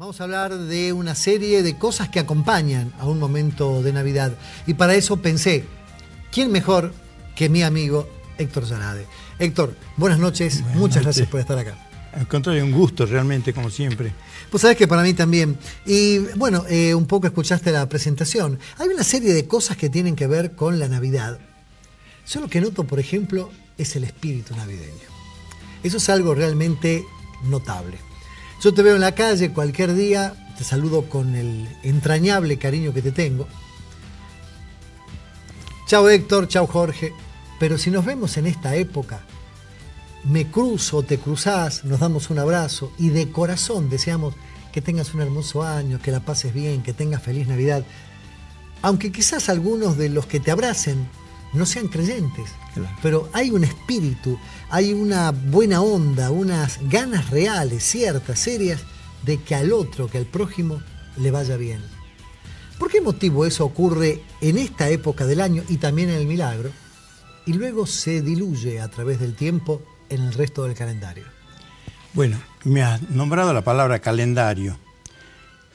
Vamos a hablar de una serie de cosas que acompañan a un momento de Navidad. Y para eso pensé, ¿quién mejor que mi amigo Héctor Zarade? Héctor, buenas noches, muchas gracias por estar acá. Al contrario, un gusto realmente, como siempre. Pues sabes que para mí también. Y bueno, un poco escuchaste la presentación. Hay una serie de cosas que tienen que ver con la Navidad. Yo lo que noto, por ejemplo, es el espíritu navideño. Eso es algo realmente notable. Yo te veo en la calle cualquier día, te saludo con el entrañable cariño que te tengo. Chao Héctor, chao Jorge. Pero si nos vemos en esta época, me cruzo, te cruzás, nos damos un abrazo y de corazón deseamos que tengas un hermoso año, que la pases bien, que tengas feliz Navidad. Aunque quizás algunos de los que te abracen no sean creyentes, claro, pero hay un espíritu, hay una buena onda, unas ganas reales, ciertas, serias, de que al otro, que al prójimo, le vaya bien. ¿Por qué motivo eso ocurre en esta época del año y también en el milagro? Y luego se diluye a través del tiempo en el resto del calendario. Bueno, me has nombrado la palabra calendario.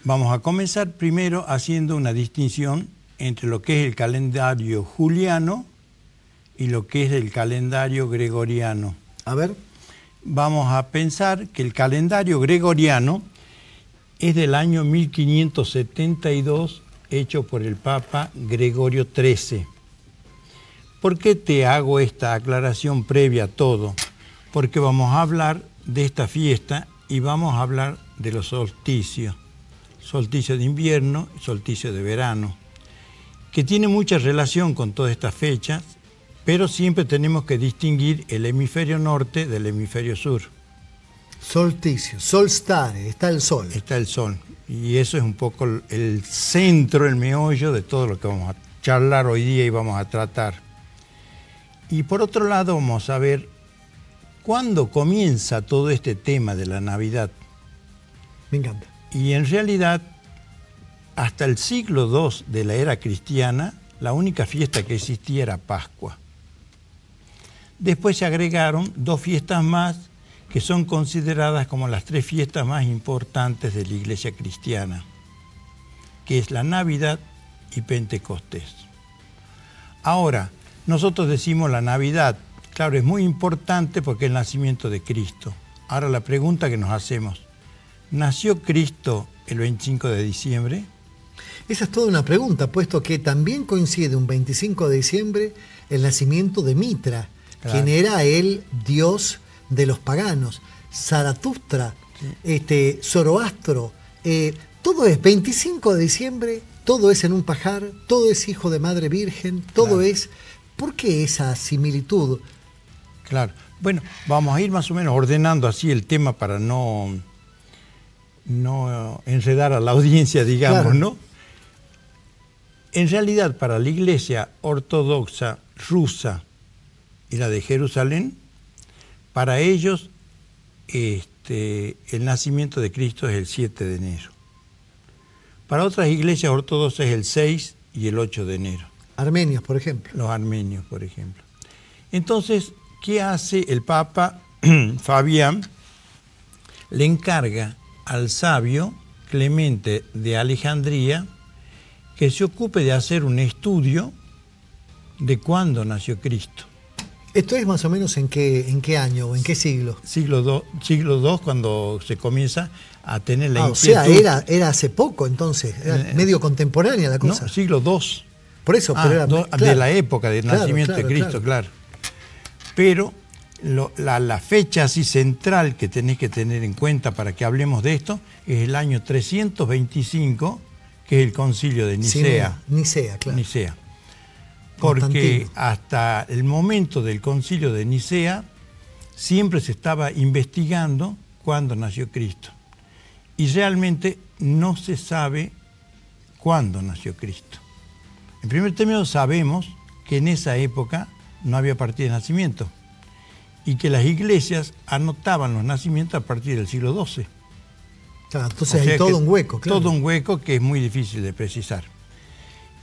Vamos a comenzar primero haciendo una distinción entre lo que es el calendario juliano y lo que es el calendario gregoriano. A ver. Vamos a pensar que el calendario gregoriano es del año 1572, hecho por el Papa Gregorio XIII. ¿Por qué te hago esta aclaración previa a todo? Porque vamos a hablar de esta fiesta y vamos a hablar de los solsticios. Solsticio de invierno y solsticio de verano, que tiene mucha relación con todas estas fechas, pero siempre tenemos que distinguir el hemisferio norte del hemisferio sur. Solsticio, sol stare, está el sol. Está el sol, y eso es un poco el centro, el meollo de todo lo que vamos a charlar hoy día y vamos a tratar. Y por otro lado vamos a ver cuándo comienza todo este tema de la Navidad. Me encanta. Y en realidad, hasta el siglo II de la era cristiana, la única fiesta que existía era Pascua. Después se agregaron dos fiestas más que son consideradas como las tres fiestas más importantes de la Iglesia cristiana, que es la Navidad y Pentecostés. Ahora, nosotros decimos la Navidad, claro, es muy importante porque es el nacimiento de Cristo. Ahora la pregunta que nos hacemos, ¿nació Cristo el 25 de diciembre? Esa es toda una pregunta, puesto que también coincide un 25 de diciembre el nacimiento de Mitra, claro, quien era el dios de los paganos, Zaratustra, sí, Zoroastro, todo es 25 de diciembre, todo es en un pajar, todo es hijo de madre virgen, todo claro, es... ¿Por qué esa similitud? Claro, bueno, vamos a ir más o menos ordenando así el tema para no enredar a la audiencia, digamos, claro, ¿no? En realidad, para la Iglesia ortodoxa rusa y la de Jerusalén, para ellos el nacimiento de Cristo es el 7 de enero. Para otras iglesias ortodoxas es el 6 y el 8 de enero. Armenios, por ejemplo. Los armenios, por ejemplo. Entonces, ¿qué hace el Papa Fabián? Le encarga al sabio Clemente de Alejandría que se ocupe de hacer un estudio de cuándo nació Cristo. ¿Esto es más o menos en qué año o en qué siglo? Siglo II, cuando se comienza a tener la inquietud. O sea, era hace poco entonces, era medio contemporánea la cosa. No, siglo II. Por eso, pero era, claro, de la época del nacimiento de Cristo, claro. Pero la fecha así central que tenés que tener en cuenta para que hablemos de esto es el año 325, que es el concilio de Nicea. Sí, Nicea, claro. Nicea. Porque hasta el momento del concilio de Nicea siempre se estaba investigando cuándo nació Cristo. Y realmente no se sabe cuándo nació Cristo. En primer término, sabemos que en esa época no había partida de nacimiento y que las iglesias anotaban los nacimientos a partir del siglo XII. Claro, entonces hay todo un hueco. Claro. Todo un hueco que es muy difícil de precisar.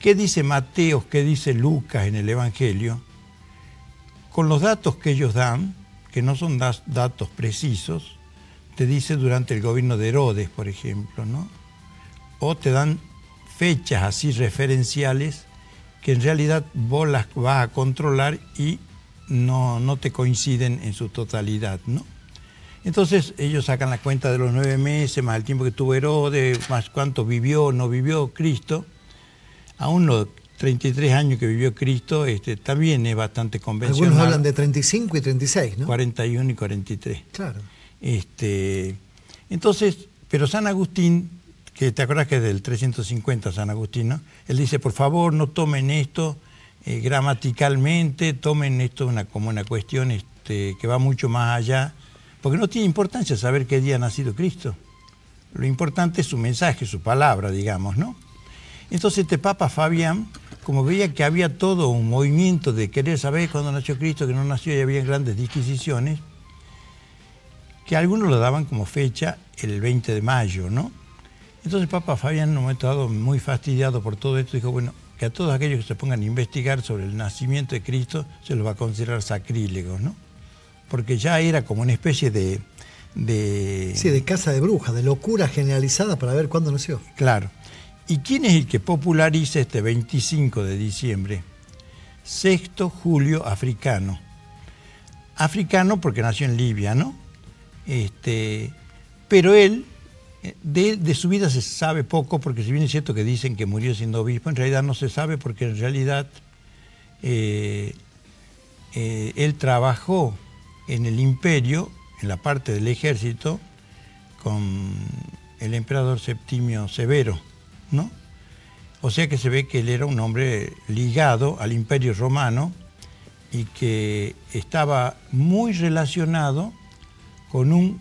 ¿Qué dice Mateo, qué dice Lucas en el Evangelio? Con los datos que ellos dan, que no son datos precisos, te dice durante el gobierno de Herodes, por ejemplo, ¿no? O te dan fechas así referenciales que en realidad vos las vas a controlar y no te coinciden en su totalidad, ¿no? Entonces ellos sacan la cuenta de los 9 meses, más el tiempo que tuvo Herodes, más cuánto vivió, no vivió Cristo. Aún los 33 años que vivió Cristo también es bastante convencional. Algunos hablan de 35 y 36, ¿no? 41 y 43. Claro. Entonces, pero San Agustín, que te acuerdas que es del 350 San Agustín, ¿no? Él dice, por favor, no tomen esto gramaticalmente, tomen esto como una cuestión que va mucho más allá, porque no tiene importancia saber qué día ha nacido Cristo. Lo importante es su mensaje, su palabra, digamos, ¿no? Entonces este Papa Fabián, como veía que había todo un movimiento de querer saber cuándo nació Cristo, que no nació, y había grandes disquisiciones, que algunos lo daban como fecha el 20 de mayo, ¿no? Entonces Papa Fabián, en un momento dado, muy fastidiado por todo esto, dijo, bueno, que a todos aquellos que se pongan a investigar sobre el nacimiento de Cristo se los va a considerar sacrílegos, ¿no? Porque ya era como una especie de... Sí, de casa de brujas, de locura generalizada para ver cuándo nació. Claro. ¿Y quién es el que populariza este 25 de diciembre? Sexto Julio Africano. Africano porque nació en Libia, ¿no? Pero él, de su vida se sabe poco, porque si bien es cierto que dicen que murió siendo obispo, en realidad no se sabe, porque en realidad él trabajó en el imperio, en la parte del ejército, con el emperador Septimio Severo, ¿no? O sea que se ve que él era un hombre ligado al Imperio Romano y que estaba muy relacionado con un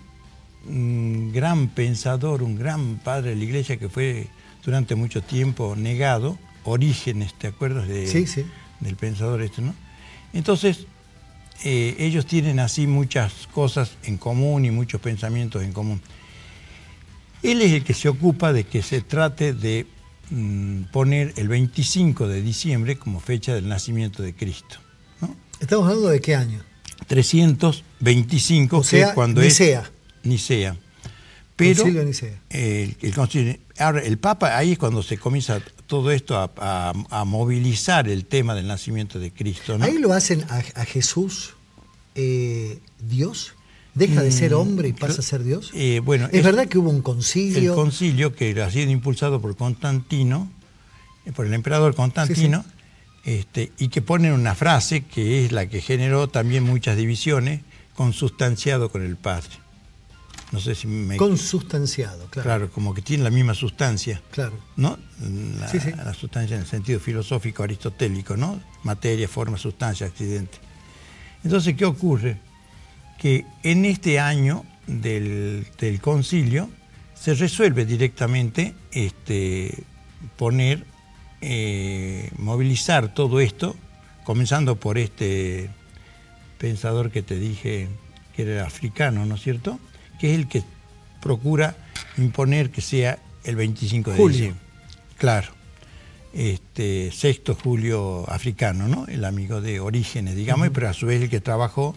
gran pensador, un gran padre de la Iglesia que fue durante mucho tiempo negado, Orígenes, ¿te acuerdas Sí, sí. del pensador ¿no? Entonces, ellos tienen así muchas cosas en común y muchos pensamientos en común. Él es el que se ocupa de que se trate de poner el 25 de diciembre como fecha del nacimiento de Cristo, ¿no? ¿Estamos hablando de qué año? 325, o sea, que es cuando Nicea. es Nicea. Pero Concilio de Nicea. El concilio, ahora el Papa, ahí es cuando se comienza todo esto a movilizar el tema del nacimiento de Cristo, ¿no? Ahí lo hacen a Jesús Dios. ¿Deja de ser hombre y pasa a ser Dios? Bueno, ¿Es verdad que hubo un concilio? El concilio que ha sido impulsado por Constantino, por el emperador Constantino, sí, sí. Y que ponen una frase que es la que generó también muchas divisiones, consubstanciado con el Padre. No sé si me... Consubstanciado, claro. Claro, como que tiene la misma sustancia. Claro. ¿No? Sí, sí. La sustancia en el sentido filosófico aristotélico, ¿no? Materia, forma, sustancia, accidente. Entonces, ¿qué ocurre? Que en este año del concilio se resuelve directamente movilizar todo esto, comenzando por este pensador que te dije que era africano, ¿no es cierto? Que es el que procura imponer que sea el 25 de diciembre. Claro. Sexto Julio Africano, ¿no? El amigo de Orígenes, digamos, pero a su vez el que trabajó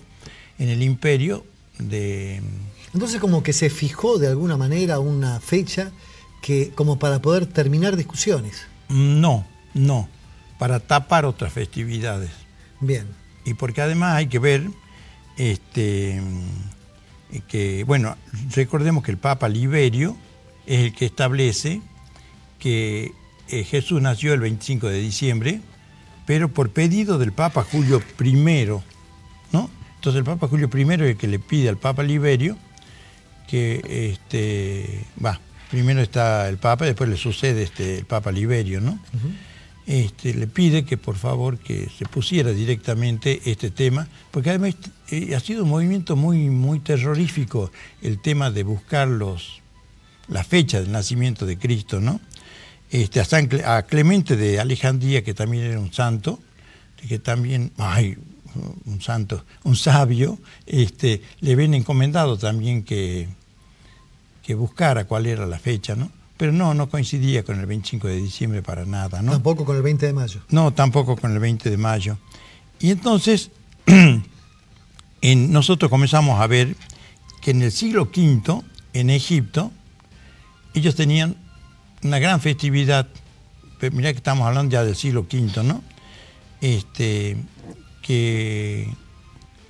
en el imperio de... Entonces como que se fijó de alguna manera una fecha que como para poder terminar discusiones. No, para tapar otras festividades. Bien. Y porque además hay que ver que, bueno, recordemos que el Papa Liberio es el que establece que Jesús nació el 25 de diciembre, pero por pedido del Papa Julio I, ¿no? Entonces el Papa Julio I es el que le pide al Papa Liberio que, primero está el Papa, después le sucede el Papa Liberio, ¿no? Le pide que por favor que se pusiera directamente este tema, porque además ha sido un movimiento muy, muy terrorífico el tema de buscar la fecha del nacimiento de Cristo, ¿no? A Clemente de Alejandría, que también era un santo, que también, un sabio, le ven encomendado también que buscara cuál era la fecha, ¿no? Pero no coincidía con el 25 de diciembre para nada, ¿no? Tampoco con el 20 de mayo. No, tampoco con el 20 de mayo. Y entonces nosotros comenzamos a ver que en el siglo V, en Egipto, ellos tenían una gran festividad. Mirá que estamos hablando ya del siglo V, ¿no? Que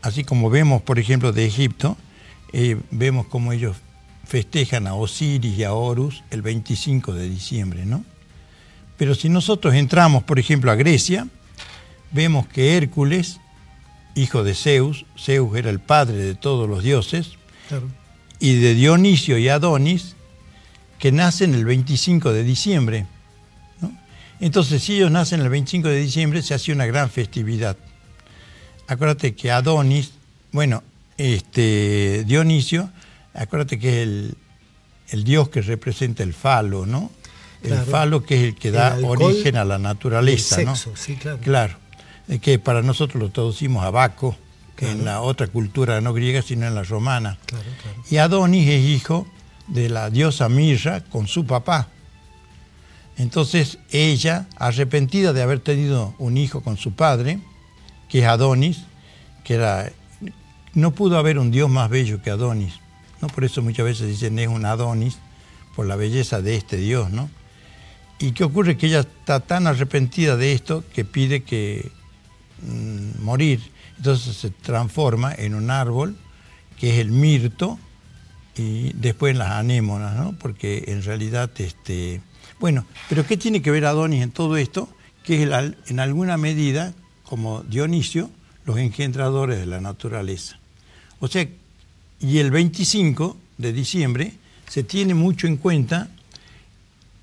así como vemos, por ejemplo, de Egipto, vemos cómo ellos festejan a Osiris y a Horus el 25 de diciembre, ¿no? Pero si nosotros entramos, por ejemplo, a Grecia, vemos que Hércules, hijo de Zeus, Zeus era el padre de todos los dioses, claro, y de Dionisio y Adonis, que nacen el 25 de diciembre, ¿no? Entonces, si ellos nacen el 25 de diciembre, se hace una gran festividad. Acuérdate que Adonis, Dionisio, acuérdate que es el dios que representa el falo, ¿no? Claro. El falo, que es el que da origen a la naturaleza, el sexo, ¿no? Sí, claro. Claro, que para nosotros lo traducimos a Baco, que claro, en la otra cultura no griega, sino en la romana. Claro, claro. Y Adonis es hijo de la diosa Mirra con su papá. Entonces ella, arrepentida de haber tenido un hijo con su padre, que es Adonis, no pudo haber un dios más bello que Adonis, ¿no? Por eso muchas veces dicen es un Adonis, por la belleza de este dios, ¿no? ¿Y qué ocurre? Que ella está tan arrepentida de esto que pide que morir. Entonces se transforma en un árbol que es el mirto y después en las anémonas, ¿no? Porque en realidad, bueno, pero ¿qué tiene que ver Adonis en todo esto? Que es en alguna medida, como Dionisio, los engendradores de la naturaleza. O sea, y el 25 de diciembre se tiene mucho en cuenta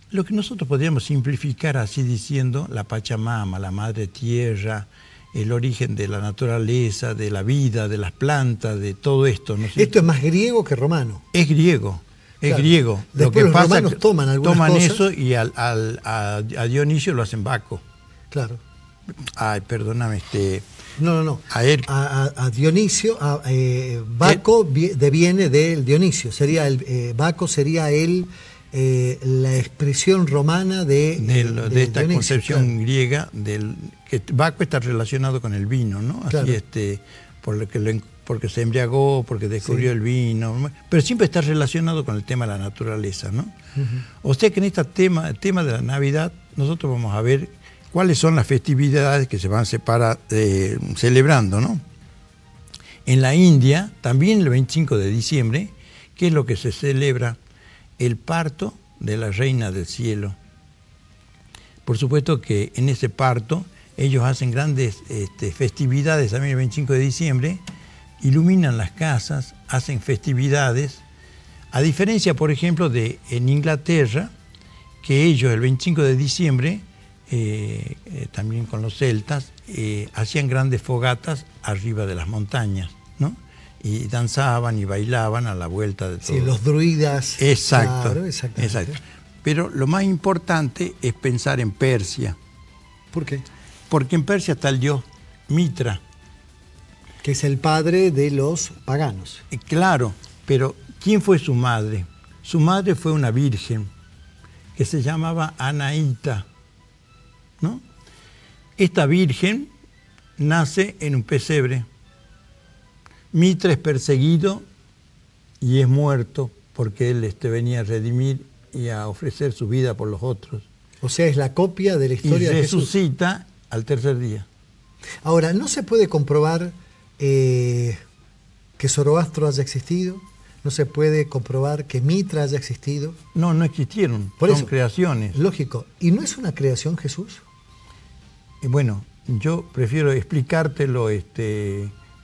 lo que nosotros podríamos simplificar así diciendo la Pachamama, la Madre Tierra, el origen de la naturaleza, de la vida, de las plantas, de todo esto, ¿no? Esto es más griego que romano. Es griego, es claro, griego. Después lo que los pasa romanos toman algunas cosas. Eso y a Dionisio lo hacen Baco. Claro. Ay, perdóname, No. A Dionisio, Baco deviene del Dionisio. Sería Baco sería la expresión romana de esta Dionisio, concepción claro, griega que Baco está relacionado con el vino, ¿no? Así, claro, porque se embriagó, porque descubrió, sí, el vino, pero siempre está relacionado con el tema de la naturaleza, ¿no? O sea que en el tema de la Navidad nosotros vamos a ver cuáles son las festividades que se van celebrando, ¿no? En la India, también el 25 de diciembre, ¿qué es lo que se celebra? El parto de la Reina del Cielo. Por supuesto que en ese parto ellos hacen grandes festividades también el 25 de diciembre, iluminan las casas, hacen festividades, a diferencia, por ejemplo, de en Inglaterra, que ellos el 25 de diciembre, también con los celtas, hacían grandes fogatas arriba de las montañas, ¿no? Y danzaban y bailaban a la vuelta de todo. Sí, los druidas. Exacto, claro, exacto. Pero lo más importante es pensar en Persia. ¿Por qué? Porque en Persia está el dios Mitra. Que es el padre de los paganos. Claro, pero ¿quién fue su madre? Su madre fue una virgen que se llamaba Anaíta, ¿no? Esta virgen nace en un pesebre. Mitra es perseguido y es muerto porque él venía a redimir y a ofrecer su vida por los otros. O sea, es la copia de la historia de Jesús. Y resucita al tercer día. Ahora, ¿no se puede comprobar que Zoroastro haya existido? ¿No se puede comprobar que Mitra haya existido? No, no existieron. Son creaciones. Lógico. ¿Y no es una creación Jesús? Bueno, yo prefiero explicártelo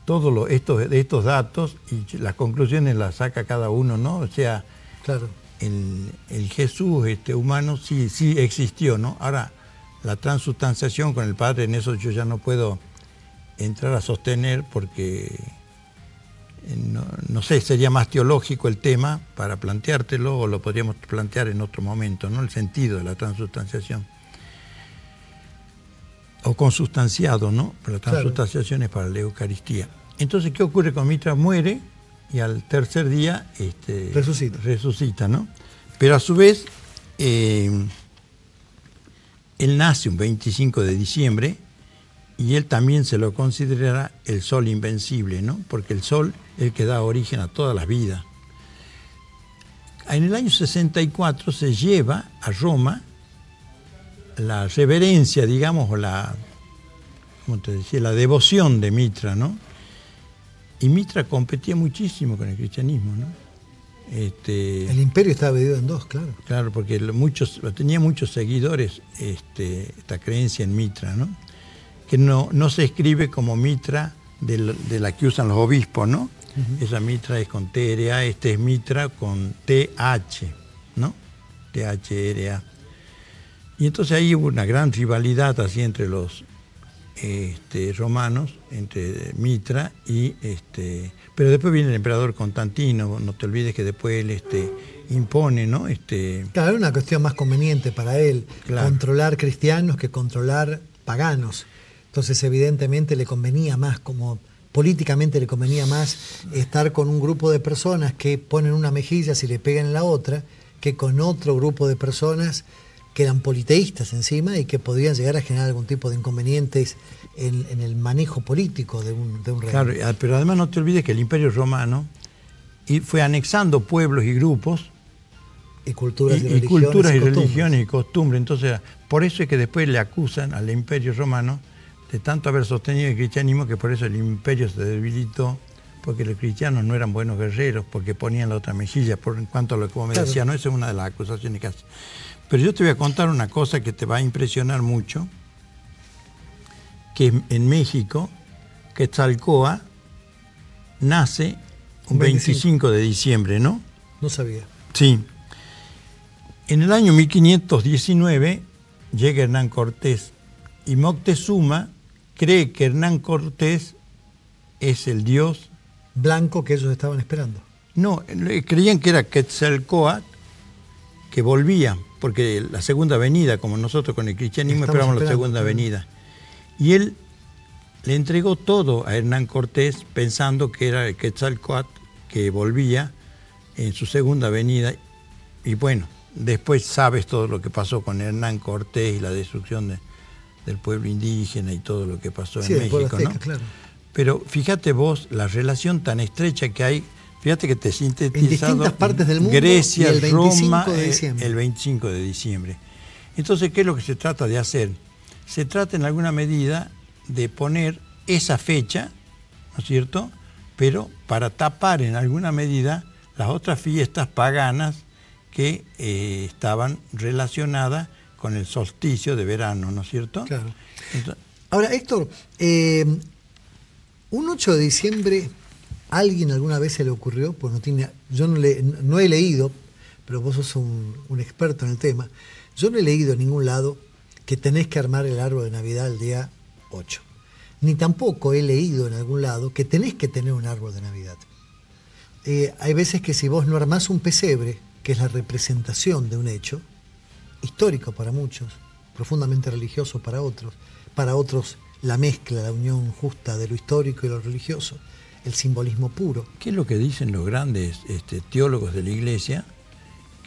todos estos datos y las conclusiones las saca cada uno, ¿no? O sea, claro, el Jesús humano sí existió, ¿no? Ahora, la transustanciación con el Padre, en eso yo ya no puedo entrar a sostener porque, no sé, sería más teológico el tema para planteártelo o lo podríamos plantear en otro momento, ¿no? El sentido de la transustanciación. O consustanciado, ¿no? Pero la transustanciación es para la Eucaristía. Entonces, ¿qué ocurre con Mitra? Muere y al tercer día resucita, ¿no? Pero a su vez, él nace un 25 de diciembre y él también se lo considera el sol invencible, ¿no? Porque el sol es el que da origen a todas las vidas. En el año 64 se lleva a Roma la reverencia, digamos, o ¿cómo te decía? La devoción de Mitra, ¿no? Y Mitra competía muchísimo con el cristianismo, ¿no? El imperio estaba dividido en dos, claro. Claro, porque tenía muchos seguidores esta creencia en Mitra, ¿no? Que no se escribe como Mitra de la que usan los obispos, ¿no? Uh-huh. Esa Mitra es con TRA, este es Mitra con TH, ¿no? THRA. Y entonces ahí hubo una gran rivalidad así entre los romanos, entre Mitra y pero después viene el emperador Constantino, no te olvides que después él impone, ¿no? Claro, era una cuestión más conveniente para él, claro, controlar cristianos que controlar paganos. Entonces evidentemente le convenía más, como políticamente le convenía más estar con un grupo de personas que ponen una mejilla si le pegan en la otra, que con otro grupo de personas que eran politeístas encima y que podían llegar a generar algún tipo de inconvenientes en el manejo político de un reino. Claro, pero además no te olvides que el Imperio Romano fue anexando pueblos y grupos y culturas y religiones y costumbres. Entonces, por eso es que después le acusan al Imperio Romano de tanto haber sostenido el cristianismo, que por eso el imperio se debilitó, porque los cristianos no eran buenos guerreros, porque ponían la otra mejilla, en cuanto a lo que vos me decías, ¿no? Esa es una de las acusaciones que hace. Pero yo te voy a contar una cosa que te va a impresionar mucho, que en México, Quetzalcóatl nace un 25 de diciembre, ¿no? No sabía. Sí. En el año 1519 llega Hernán Cortés y Moctezuma cree que Hernán Cortés es el dios blanco que ellos estaban esperando. No, creían que era Quetzalcóatl que volvía, porque la segunda venida, como nosotros con el cristianismo esperamos la segunda venida. Y él le entregó todo a Hernán Cortés pensando que era el Quetzalcóatl que volvía en su segunda venida. Y bueno, después sabes todo lo que pasó con Hernán Cortés y la destrucción del pueblo indígena y todo lo que pasó en México, Azteca, ¿no? Claro. Pero fíjate vos la relación tan estrecha que hay, fíjate que te sintetizado en distintas partes del mundo, Grecia, y el 25 Roma, de diciembre. El 25 de diciembre. Entonces, ¿qué es lo que se trata de hacer? Se trata en alguna medida de poner esa fecha, ¿no es cierto?, pero para tapar en alguna medida las otras fiestas paganas que estaban relacionadas con el solsticio de verano, ¿no es cierto? Claro. Entonces, ahora, Héctor, un 8 de diciembre, ¿alguien alguna vez se le ocurrió? Pues yo no he leído, pero vos sos un experto en el tema, yo no he leído en ningún lado que tenés que armar el árbol de Navidad el día 8. Ni tampoco he leído en algún lado que tenés que tener un árbol de Navidad. Hay veces que si vos no armás un pesebre, que es la representación de un hecho, histórico para muchos, profundamente religioso para otros la mezcla, la unión justa de lo histórico y lo religioso, el simbolismo puro. ¿Qué es lo que dicen los grandes teólogos de la Iglesia?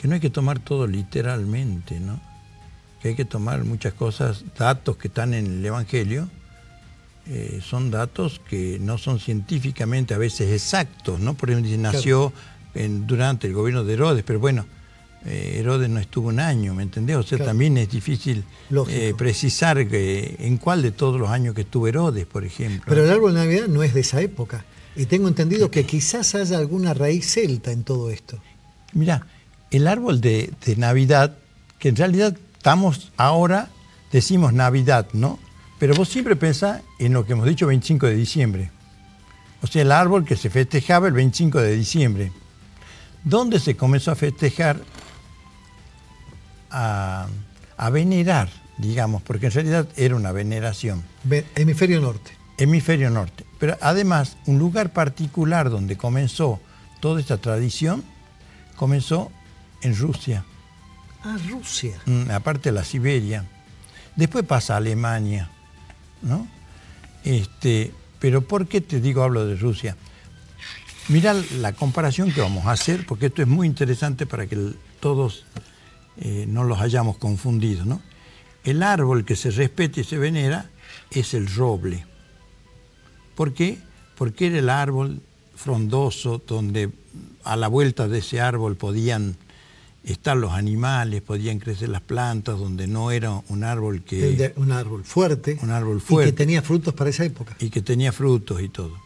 Que no hay que tomar todo literalmente, ¿no? Que hay que tomar muchas cosas, datos que están en el Evangelio, son datos que no son científicamente a veces exactos, ¿no? Por ejemplo, nació durante el gobierno de Herodes, pero bueno, Herodes no estuvo un año, ¿me entendés? O sea, también es difícil precisar en cuál de todos los años que estuvo Herodes, por ejemplo. Pero el árbol de Navidad no es de esa época, y tengo entendido que quizás haya alguna raíz celta en todo esto. Mirá, el árbol de Navidad, que en realidad decimos Navidad, ¿no? Pero vos siempre pensás en lo que hemos dicho 25 de diciembre. O sea, el árbol que se festejaba el 25 de diciembre. ¿Dónde se comenzó a festejar, a venerar, digamos? Porque en realidad era una veneración. Hemisferio norte. Hemisferio norte. Pero además, un lugar particular donde comenzó toda esta tradición, comenzó en Rusia. Ah, Rusia. Aparte de la Siberia. Después pasa a Alemania, ¿no? Pero ¿por qué te digo hablo de Rusia? Mirá la comparación que vamos a hacer, porque esto es muy interesante para que todos no los hayamos confundido, ¿no? El árbol que se respeta y se venera es el roble. ¿Por qué? Porque era el árbol frondoso donde a la vuelta de ese árbol podían estar los animales, podían crecer las plantas, donde no era un árbol que... Un árbol fuerte. Un árbol fuerte. Y que tenía frutos para esa época. Y que tenía frutos y todo.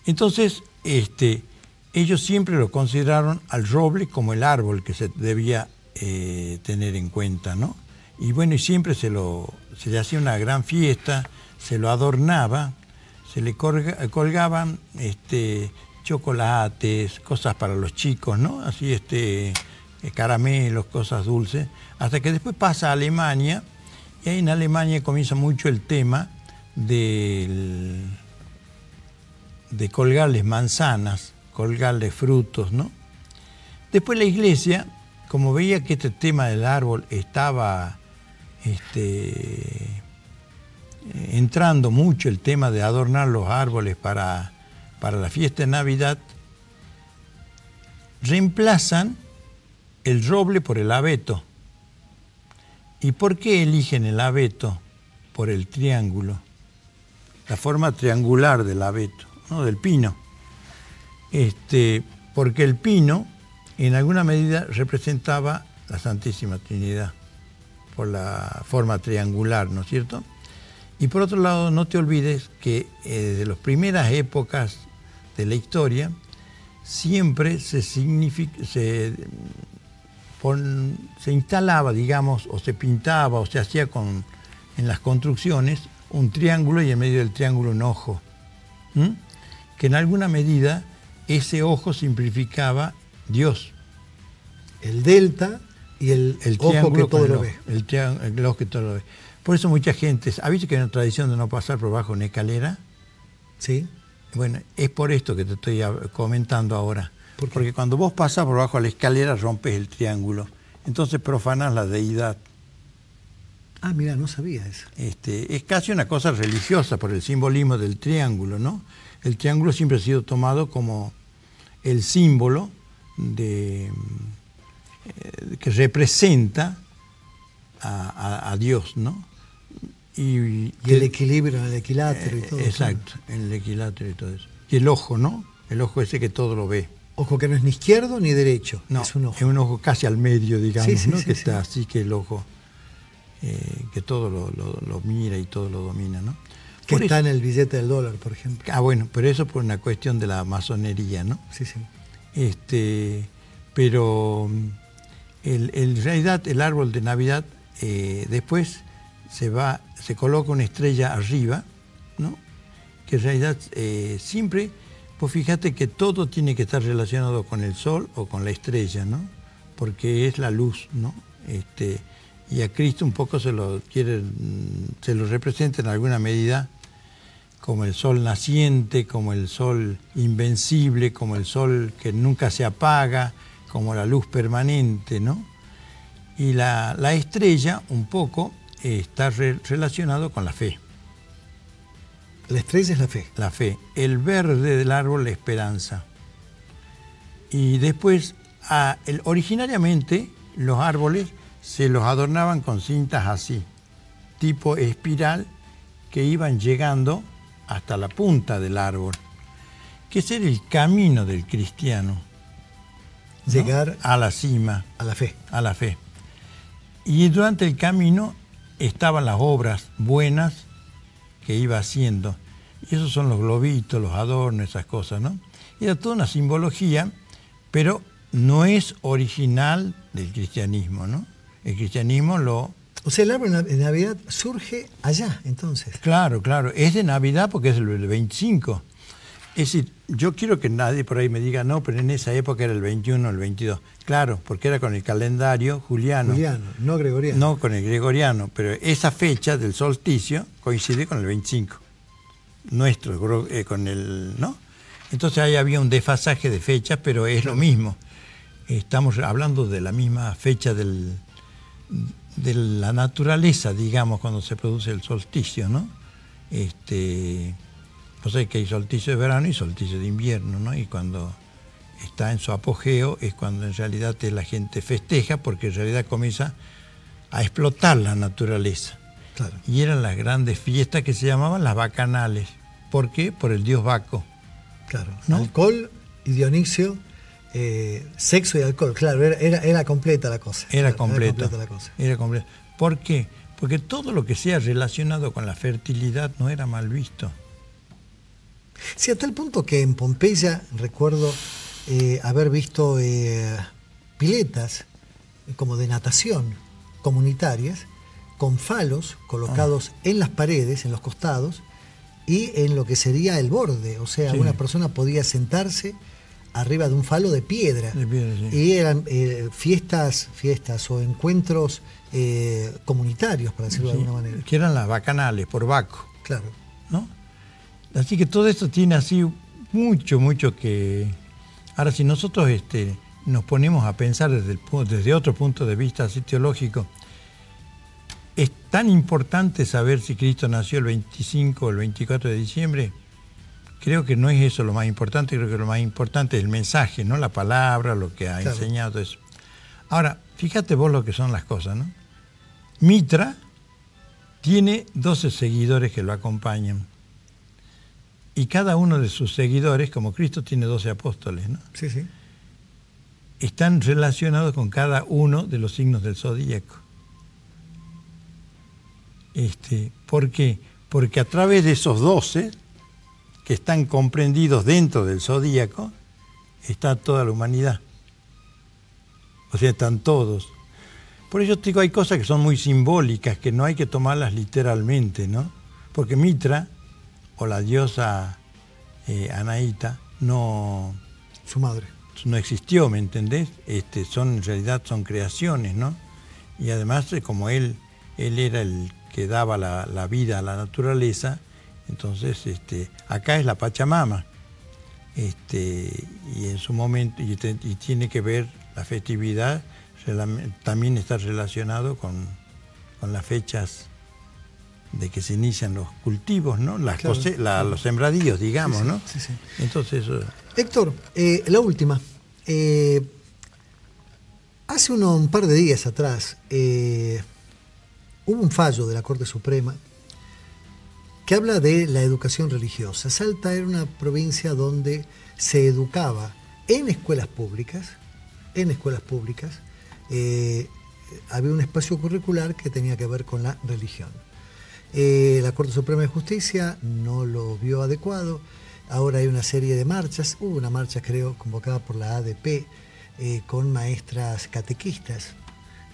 Entonces, ellos siempre lo consideraron al roble como el árbol que se debía tener en cuenta, ¿no? Y bueno, y siempre se le hacía una gran fiesta, se lo adornaba, se le colgaban chocolates, cosas para los chicos, ¿no? Así caramelos, cosas dulces, hasta que después pasa a Alemania, y ahí en Alemania comienza mucho el tema de colgarles manzanas, colgarles frutos, ¿no? Después la iglesia, como veía que este tema del árbol estaba entrando mucho, el tema de adornar los árboles para la fiesta de Navidad, reemplazan el roble por el abeto. ¿Y por qué eligen el abeto? Por el triángulo, la forma triangular del abeto, ¿no? Del pino. Porque el pino, en alguna medida, representaba la Santísima Trinidad, por la forma triangular, ¿no es cierto? Y por otro lado, no te olvides que desde las primeras épocas de la historia, siempre se instalaba, digamos, o se pintaba, o se hacía en las construcciones, un triángulo y en medio del triángulo un ojo. Que en alguna medida ese ojo simplificaba Dios. El delta y el ojo que todo lo ve. El ojo que todo lo ve. Por eso mucha gente, ¿has visto que hay una tradición de no pasar por bajo una escalera? Sí. Bueno, es por esto que te estoy comentando ahora. Porque cuando vos pasás por bajo la escalera rompes el triángulo. Entonces profanás la deidad. Ah, mira, no sabía eso. Es casi una cosa religiosa por el simbolismo del triángulo, ¿no? El triángulo siempre ha sido tomado como el símbolo que representa a Dios, ¿no? Y el equilibrio, el equilátero y todo. Exacto, el equilátero y todo eso. Y el ojo, ¿no? El ojo ese que todo lo ve. Ojo que no es ni izquierdo ni derecho, no, es un ojo. Es un ojo casi al medio, digamos, sí, ¿no? Sí, que sí. está así, que el ojo, que todo lo mira y todo lo domina, ¿no? Que está en el billete del dólar, por ejemplo. Ah, bueno, pero eso por una cuestión de la masonería, ¿no? Sí, sí. Pero en realidad el árbol de Navidad después se coloca una estrella arriba, ¿no? Que en realidad siempre, pues fíjate que todo tiene que estar relacionado con el sol o con la estrella, ¿no? Porque es la luz, ¿no? Y a Cristo un poco se lo representa en alguna medida como el sol naciente, como el sol invencible, como el sol que nunca se apaga, como la luz permanente, ¿no? Y la estrella un poco está relacionado con la fe. La estrella es la fe. La fe. El verde del árbol, la esperanza. Y después, originariamente, los árboles se los adornaban con cintas así, tipo espiral, que iban llegando hasta la punta del árbol, que ese era el camino del cristiano, ¿no? Llegar a la cima. A la fe. A la fe. Y durante el camino estaban las obras buenas que iba haciendo. Y esos son los globitos, los adornos, esas cosas, ¿no? Era toda una simbología, pero no es original del cristianismo, ¿no? El cristianismo O sea, el árbol de Navidad surge allá, entonces. Claro, es de Navidad porque es el 25. Es decir, yo quiero que nadie por ahí me diga, no, pero en esa época era el 21 o el 22. Claro, porque era con el calendario juliano. Juliano, no gregoriano. No con el gregoriano, pero esa fecha del solsticio coincide con el 25. Nuestro, con el, ¿no? Entonces ahí había un desfasaje de fechas, pero es lo mismo. Estamos hablando de la misma fecha de la naturaleza, digamos, cuando se produce el solsticio, ¿no? Pues hay que hay solsticio de verano y solsticio de invierno, ¿no? Y cuando está en su apogeo es cuando en realidad la gente festeja, porque en realidad comienza a explotar la naturaleza. Claro. Y eran las grandes fiestas que se llamaban las bacanales. ¿Por qué? Por el dios Baco. Claro. ¿No? Alcohol y Dionisio, sexo y alcohol. Claro, era completa la cosa. Era Claro, completa. Era completa la cosa. Era completa. ¿Por qué? Porque todo lo que sea relacionado con la fertilidad no era mal visto. Sí, a tal punto que en Pompeya recuerdo haber visto piletas como de natación comunitarias con falos colocados en las paredes, en los costados y en lo que sería el borde. O sea, Sí. una persona podía sentarse arriba de un falo de piedra. De piedra, sí. Y eran fiestas o encuentros comunitarios, para decirlo de Sí, alguna manera. que eran las bacanales, por Baco, Claro. ¿no? Así que todo esto tiene así mucho que... Ahora, si nosotros nos ponemos a pensar desde otro punto de vista así teológico, es tan importante saber si Cristo nació el 25 o el 24 de diciembre. Creo que no es eso lo más importante, creo que lo más importante es el mensaje, ¿no? La palabra, lo que ha Claro. enseñado eso. Ahora, fíjate vos lo que son las cosas, ¿no? Mitra tiene 12 seguidores que lo acompañan. Y cada uno de sus seguidores, como Cristo tiene 12 apóstoles, ¿no? Sí, sí. Están relacionados con cada uno de los signos del zodíaco. ¿Por qué? Porque a través de esos 12, que están comprendidos dentro del zodíaco, está toda la humanidad. O sea, están todos. Por eso te digo, hay cosas que son muy simbólicas, que no hay que tomarlas literalmente, ¿no? Porque Mitra, o la diosa Anaíta, no Su madre. existió, ¿me entendés? En realidad son creaciones, ¿no? Y además, como él era el que daba la vida a la naturaleza, entonces acá es la Pachamama. Y en su momento, y tiene que ver la festividad, también está relacionado con las fechas de que se inician los cultivos, ¿no? Claro. Los sembradíos, digamos, Sí, sí, ¿no? sí, sí. Entonces eso... Héctor, la última. Hace un par de días atrás hubo un fallo de la Corte Suprema que habla de la educación religiosa. Salta era una provincia donde se educaba en escuelas públicas, había un espacio curricular que tenía que ver con la religión. La Corte Suprema de Justicia no lo vio adecuado. Ahora hay una serie de marchas. Hubo una marcha, creo, convocada por la ADP con maestras catequistas.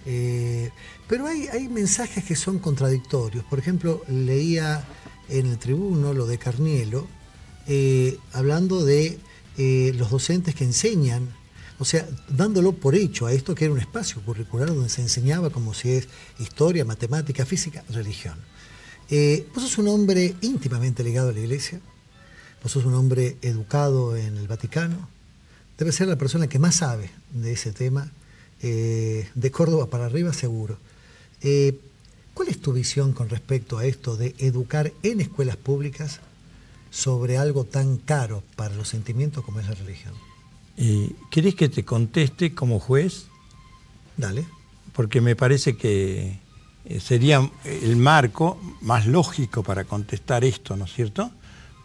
Pero hay mensajes que son contradictorios. Por ejemplo, leía en el Tribuno lo de Carnielo, hablando de los docentes que enseñan, o sea, dándolo por hecho a esto que era un espacio curricular donde se enseñaba como si es historia, matemática, física, religión. Vos sos un hombre íntimamente ligado a la Iglesia, vos sos un hombre educado en el Vaticano, debe ser la persona que más sabe de ese tema, de Córdoba para arriba seguro. ¿Cuál es tu visión con respecto a esto de educar en escuelas públicas sobre algo tan caro para los sentimientos como es la religión? ¿Querés que te conteste como juez? Dale. Porque me parece que sería el marco más lógico para contestar esto, ¿no es cierto?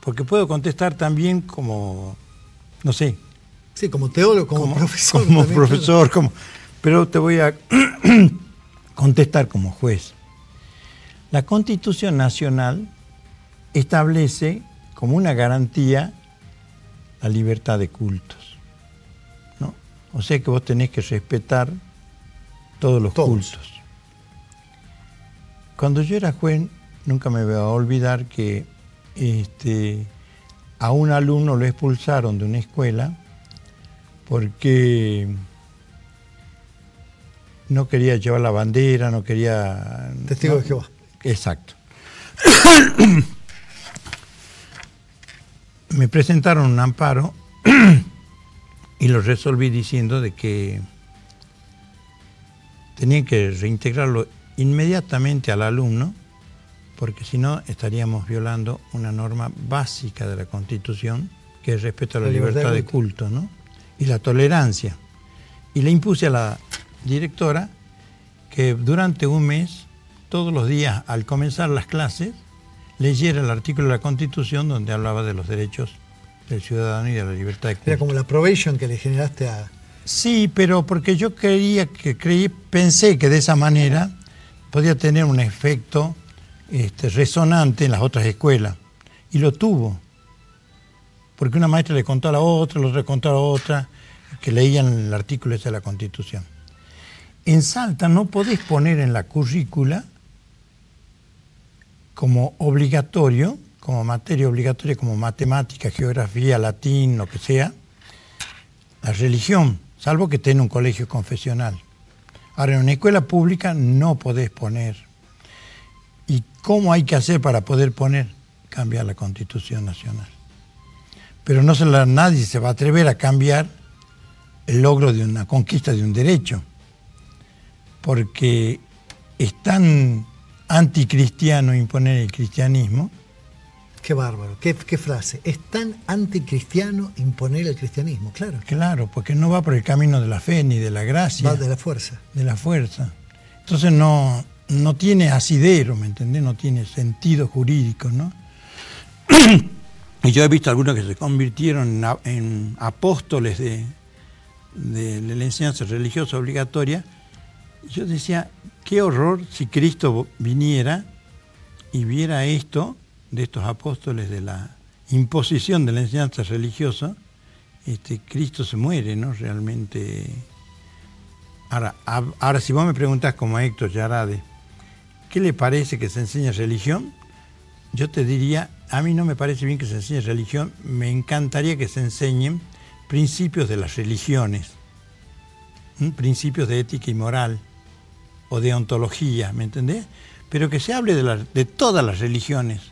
Porque puedo contestar también como, no sé. Sí, como teólogo, como profesor. Como también, profesor, claro. pero te voy a contestar como juez. La Constitución Nacional establece como una garantía la libertad de cultos, ¿no? O sea que vos tenés que respetar todos los cultos. Cuando yo era juez, nunca me voy a olvidar que a un alumno lo expulsaron de una escuela porque no quería llevar la bandera, no quería... Testigo de Jehová. Exacto. Me presentaron un amparo y lo resolví diciendo de que tenían que reintegrarlo inmediatamente al alumno, porque si no estaríamos violando una norma básica de la Constitución, que es el respeto a la libertad de culto, ¿no? Y la tolerancia. Y le impuse a la directora que durante un mes todos los días, al comenzar las clases, leyera el artículo de la Constitución donde hablaba de los derechos del ciudadano y de la libertad de culto. Era como la probation que le generaste a... Sí, pero porque yo pensé que de esa manera podía tener un efecto resonante en las otras escuelas. Y lo tuvo. Porque una maestra le contó a la otra a la otra, que leían el artículo ese de la Constitución. En Salta no podés poner en la currícula como obligatorio, como materia obligatoria, como matemática, geografía, latín, lo que sea, la religión, salvo que esté en un colegio confesional. Ahora, en una escuela pública no podés poner. ¿Y cómo hay que hacer para poder poner? Cambiar la Constitución Nacional. Pero nadie se va a atrever a cambiar el logro de una conquista de un derecho, porque es tan anticristiano imponer el cristianismo. Qué bárbaro, qué frase. Es tan anticristiano imponer el cristianismo, claro. Claro, porque no va por el camino de la fe ni de la gracia. Va de la fuerza. De la fuerza. Entonces no tiene asidero, ¿me entendés? No tiene sentido jurídico, ¿no? Y yo he visto algunos que se convirtieron en apóstoles de la enseñanza religiosa obligatoria. Yo decía, qué horror si Cristo viniera y viera esto de estos apóstoles de la imposición de la enseñanza religiosa. Cristo se muere, ¿no? Realmente. Ahora, si vos me preguntás como a Héctor Yarade, ¿qué le parece que se enseñe religión? Yo te diría, a mí no me parece bien que se enseñe religión, me encantaría que se enseñen principios de las religiones, principios de ética y moral, o de ontología, ¿me entendés? Pero que se hable de todas las religiones,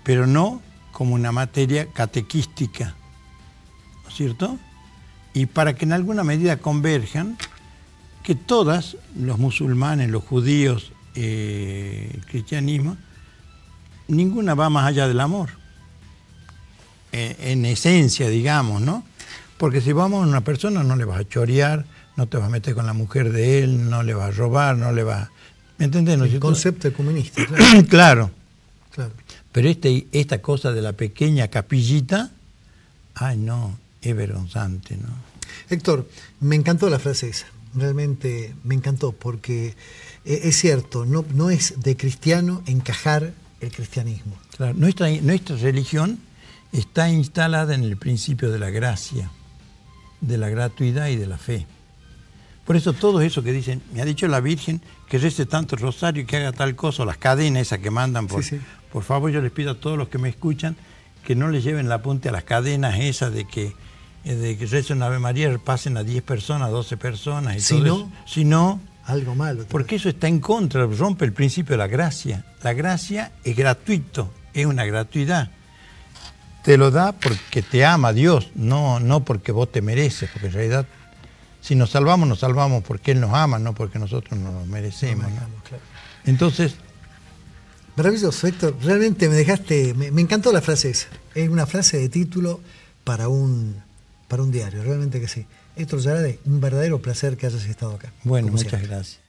pero no como una materia catequística, ¿no es cierto? Y para que en alguna medida converjan, que todas, los musulmanes, los judíos, el cristianismo, ninguna va más allá del amor, en esencia, digamos, ¿no? Porque si vamos a una persona no le vas a chorear, no te vas a meter con la mujer de él, no le vas a robar, no le vas... ¿Me entendés? El concepto comunista, claro. Claro. Claro. Pero esta cosa de la pequeña capillita, ay no, es vergonzante, ¿no? Héctor, me encantó la frase esa, realmente me encantó, porque es cierto, no es de cristiano encajar el cristianismo. Claro, nuestra religión está instalada en el principio de la gracia, de la gratuidad y de la fe. Por eso todo eso que dicen, me ha dicho la Virgen que rece tanto el rosario y que haga tal cosa, las cadenas esas que mandan, por favor yo les pido a todos los que me escuchan que no les lleven la punta a las cadenas esas de que recen Ave María, pasen a 10 personas, 12 personas y si todo no, eso. Si no, algo malo. Porque eso está en contra, rompe el principio de la gracia. La gracia es gratuito, es una gratuidad. Te lo da porque te ama Dios, no porque vos te mereces, porque en realidad si nos salvamos porque Él nos ama, no porque nosotros nos lo merecemos. ¿No? Claro. Entonces... Maravilloso, Héctor. Realmente me dejaste... Me encantó la frase esa. Es una frase de título para un diario, realmente que sí. Héctor Yarade, un verdadero placer que hayas estado acá. Bueno, muchas gracias.